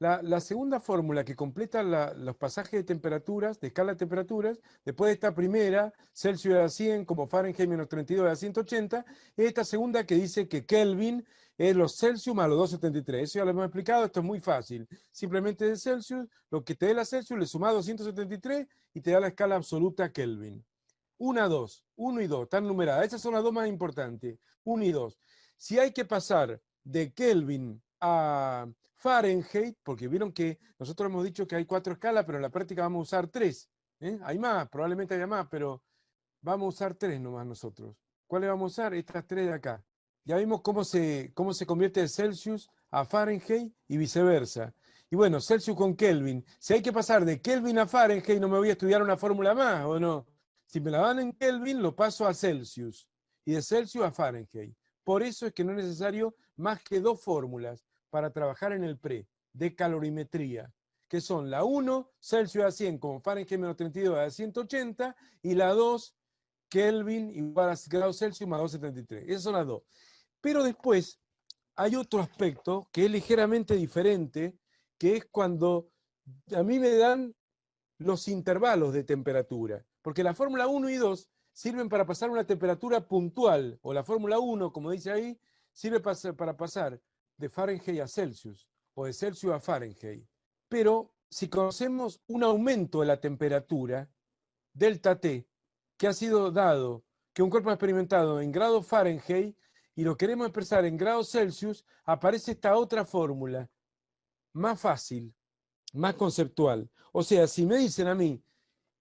La segunda fórmula que completa los pasajes de temperaturas, de escala de temperaturas, después de esta primera, Celsius a 100 como Fahrenheit menos 32 a 180, es esta segunda que dice que Kelvin es los Celsius más los 273. Eso ya lo hemos explicado, esto es muy fácil. Simplemente de Celsius, lo que te dé la Celsius le sumás 273 y te da la escala absoluta Kelvin. 1, 2, 1 y 2, están numeradas. Esas son las dos más importantes, 1 y 2. Si hay que pasar de Kelvin a Fahrenheit, porque vieron que nosotros hemos dicho que hay 4 escalas, pero en la práctica vamos a usar 3. Hay más, probablemente haya más, pero vamos a usar 3 nomás nosotros. ¿Cuáles vamos a usar? Estas 3 de acá. Ya vimos cómo se convierte de Celsius a Fahrenheit y viceversa. Y bueno, Celsius con Kelvin. Si hay que pasar de Kelvin a Fahrenheit, no me voy a estudiar una fórmula más, ¿o no? Si me la dan en Kelvin, lo paso a Celsius. Y de Celsius a Fahrenheit. Por eso es que no es necesario más que 2 fórmulas para trabajar en el pre de calorimetría, que son la 1, Celsius a 100 como Fahrenheit menos 32 a 180, y la 2, Kelvin igual a grados Celsius más 273. Esas son las 2. Pero después hay otro aspecto que es ligeramente diferente, que es cuando a mí me dan los intervalos de temperatura. Porque la fórmula 1 y 2 sirven para pasar una temperatura puntual, o la fórmula 1, como dice ahí, sirve para pasar de Fahrenheit a Celsius, o de Celsius a Fahrenheit. Pero si conocemos un aumento de la temperatura, delta T, que ha sido dado, que un cuerpo ha experimentado en grados Fahrenheit, y lo queremos expresar en grados Celsius, aparece esta otra fórmula, más fácil, más conceptual. O sea, si me dicen a mí,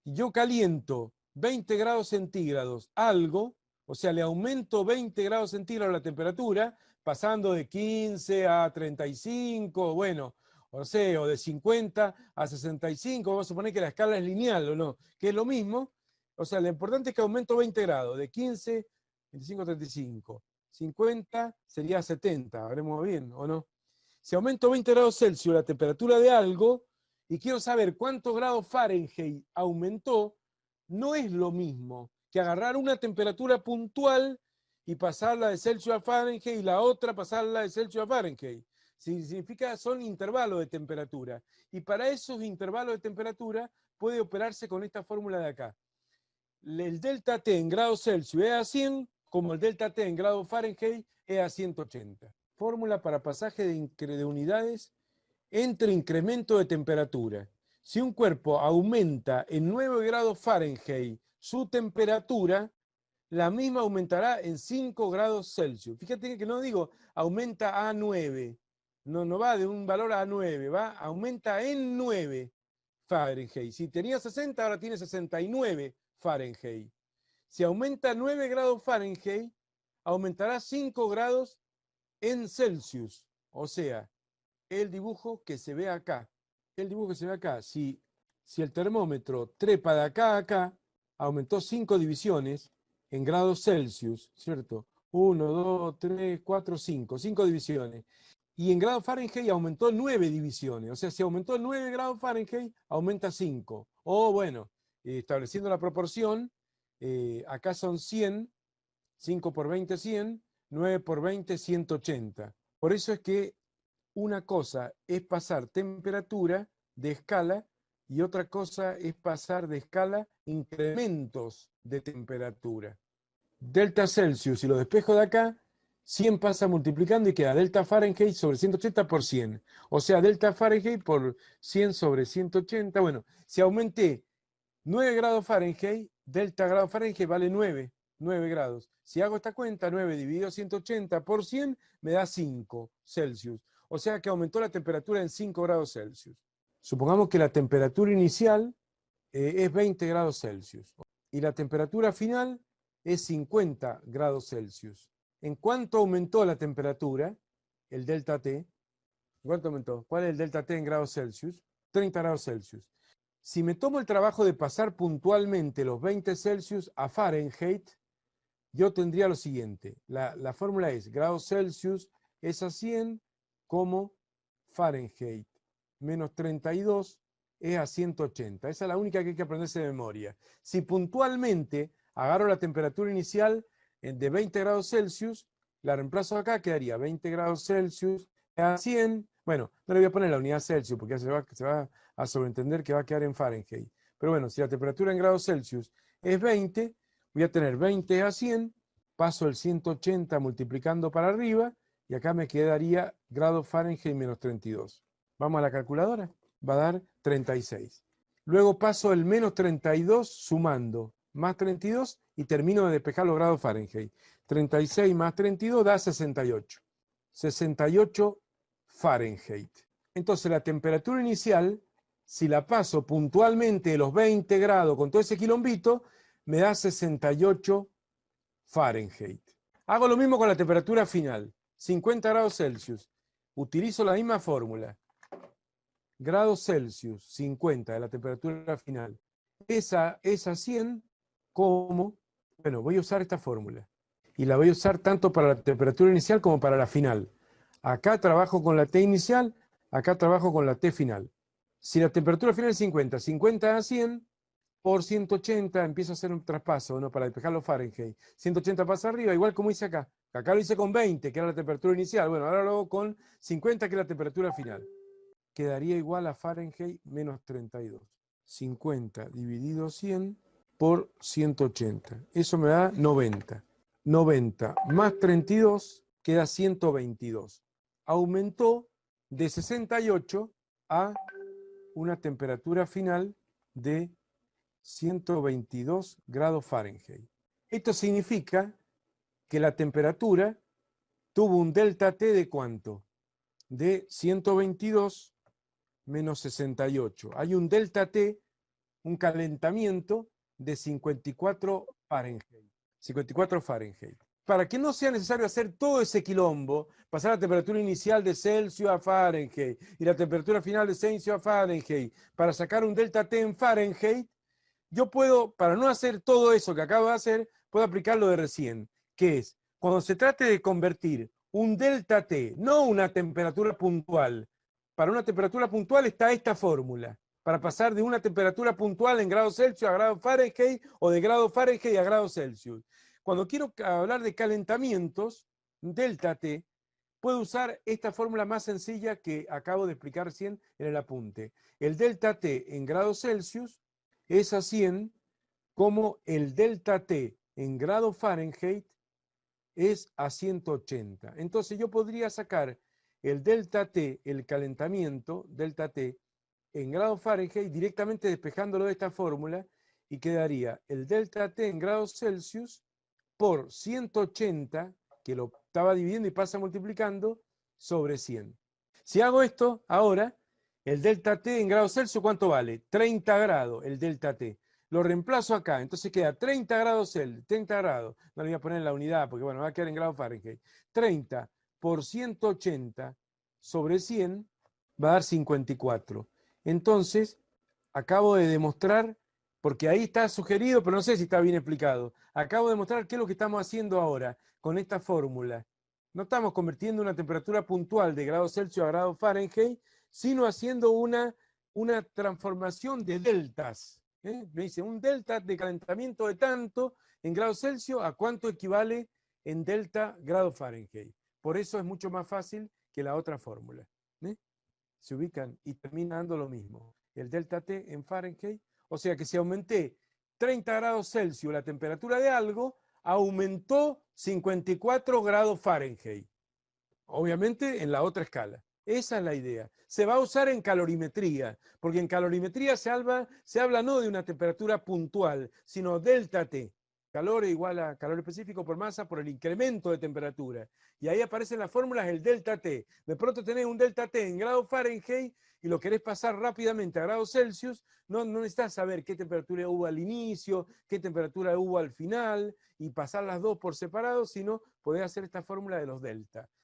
yo caliento 20 grados centígrados algo, o sea, le aumento 20 grados centígrados la temperatura, pasando de 15 a 35, bueno, o sea, o de 50 a 65, vamos a suponer que la escala es lineal o no, que es lo mismo. O sea, lo importante es que aumento 20 grados, de 15, 25 a 35. 50 sería 70, haremos bien, ¿o no? Si aumento 20 grados Celsius la temperatura de algo y quiero saber cuántos grados Fahrenheit aumentó, no es lo mismo que agarrar una temperatura puntual y pasarla de Celsius a Fahrenheit y la otra pasarla de Celsius a Fahrenheit. Significa, son intervalos de temperatura. Y para esos intervalos de temperatura puede operarse con esta fórmula de acá. El delta T en grados Celsius es a 100, como el delta T en grados Fahrenheit es a 180. Fórmula para pasaje de unidades entre incremento de temperatura. Si un cuerpo aumenta en 9 grados Fahrenheit su temperatura, la misma aumentará en 5 grados Celsius. Fíjate que no digo aumenta a 9, no va de un valor a 9, aumenta en 9 Fahrenheit. Si tenía 60, ahora tiene 69 Fahrenheit. Si aumenta 9 grados Fahrenheit, aumentará 5 grados en Celsius. O sea, el dibujo que se ve acá. El dibujo que se ve acá. Si el termómetro trepa de acá a acá, aumentó 5 divisiones en grados Celsius, ¿cierto? 1, 2, 3, 4, 5. 5 divisiones. Y en grados Fahrenheit aumentó 9 divisiones. O sea, si aumentó 9 grados Fahrenheit, aumenta 5. O bueno, estableciendo la proporción, acá son 100, 5 por 20, 100, 9 por 20, 180. Por eso es que una cosa es pasar temperatura de escala y otra cosa es pasar de escala incrementos de temperatura. Delta Celsius, si lo despejo de acá, 100 pasa multiplicando y queda delta Fahrenheit sobre 180 por 100. O sea, delta Fahrenheit por 100 sobre 180. Bueno, si aumenté 9 grados Fahrenheit, delta grado Fahrenheit vale 9 grados. Si hago esta cuenta, 9 dividido 180 por 100 me da 5 Celsius. O sea que aumentó la temperatura en 5 grados Celsius. Supongamos que la temperatura inicial es 20 grados Celsius y la temperatura final es 50 grados Celsius. ¿En cuánto aumentó la temperatura? El delta T. ¿En cuánto aumentó? ¿Cuál es el delta T en grados Celsius? 30 grados Celsius. Si me tomo el trabajo de pasar puntualmente los 20 Celsius a Fahrenheit, yo tendría lo siguiente. La fórmula es grados Celsius es a 100 como Fahrenheit menos 32 es a 180. Esa es la única que hay que aprenderse de memoria. Si puntualmente agarro la temperatura inicial de 20 grados Celsius, la reemplazo acá, quedaría 20 grados Celsius a 100, bueno, no le voy a poner la unidad Celsius porque se va a sobreentender que va a quedar en Fahrenheit. Pero bueno, si la temperatura en grados Celsius es 20, voy a tener 20 a 100, paso el 180 multiplicando para arriba, y acá me quedaría grados Fahrenheit menos 32. Vamos a la calculadora, va a dar 36. Luego paso el menos 32 sumando, más 32, y termino de despejar los grados Fahrenheit. 36 más 32 da 68. 68 Fahrenheit. Entonces la temperatura inicial, si la paso puntualmente de los 20 grados con todo ese quilombito, me da 68 Fahrenheit. Hago lo mismo con la temperatura final, 50 grados Celsius. Utilizo la misma fórmula. Grados Celsius, 50 de la temperatura final. Esa es a 100 como, bueno, voy a usar esta fórmula. Y la voy a usar tanto para la temperatura inicial como para la final. Acá trabajo con la T inicial, acá trabajo con la T final. Si la temperatura final es 50, 50 a 100 por 180, empiezo a hacer un traspaso, ¿no? Para despejar los Fahrenheit. 180 pasa arriba, igual como hice acá. Acá lo hice con 20, que era la temperatura inicial. Bueno, ahora lo hago con 50, que es la temperatura final. Quedaría igual a Fahrenheit menos 32. 50 dividido 100 por 180. Eso me da 90. 90 más 32 queda 122. Aumentó de 68 a una temperatura final de 122 grados Fahrenheit. Esto significa que la temperatura tuvo un delta T de ¿cuánto? De 122 menos 68. Hay un delta T, un calentamiento de 54 Fahrenheit. 54 Fahrenheit. Para que no sea necesario hacer todo ese quilombo, pasar la temperatura inicial de Celsius a Fahrenheit y la temperatura final de Celsius a Fahrenheit, para sacar un delta T en Fahrenheit, yo puedo, para no hacer todo eso que acabo de hacer, puedo aplicar lo de recién, que es, cuando se trate de convertir un delta T, no una temperatura puntual, para una temperatura puntual está esta fórmula, para pasar de una temperatura puntual en grados Celsius a grados Fahrenheit o de grados Fahrenheit a grados Celsius. Cuando quiero hablar de calentamientos, delta T, puedo usar esta fórmula más sencilla que acabo de explicar recién en el apunte. El delta T en grados Celsius es a 100 como el delta T en grados Fahrenheit es a 180. Entonces yo podría sacar el delta T, el calentamiento, delta T, en grados Fahrenheit directamente despejándolo de esta fórmula, y quedaría el delta T en grados Celsius por 180, que lo estaba dividiendo y pasa multiplicando, sobre 100. Si hago esto ahora, el delta T en grados Celsius, ¿cuánto vale? 30 grados el delta T. Lo reemplazo acá, entonces queda 30 grados Celsius, 30 grados, no le voy a poner en la unidad porque bueno, va a quedar en grados Fahrenheit. 30 por 180 sobre 100 va a dar 54. Entonces, acabo de demostrar, porque ahí está sugerido, pero no sé si está bien explicado, acabo de demostrar qué es lo que estamos haciendo ahora con esta fórmula. No estamos convirtiendo una temperatura puntual de grados Celsius a grados Fahrenheit, sino haciendo una transformación de deltas. Me dice, un delta de calentamiento de tanto en grados Celsius, ¿a cuánto equivale en delta grados Fahrenheit? Por eso es mucho más fácil que la otra fórmula. Se ubican y termina dando lo mismo. El delta T en Fahrenheit, o sea que si aumenté 30 grados Celsius la temperatura de algo, aumentó 54 grados Fahrenheit. Obviamente en la otra escala. Esa es la idea. Se va a usar en calorimetría, porque en calorimetría se habla no de una temperatura puntual, sino delta T. Calor igual a calor específico por masa por el incremento de temperatura. Y ahí aparecen las fórmulas el delta T. De pronto tenés un delta T en grados Fahrenheit y lo querés pasar rápidamente a grados Celsius, no necesitas saber qué temperatura hubo al inicio, qué temperatura hubo al final y pasar las dos por separado, sino podés hacer esta fórmula de los delta.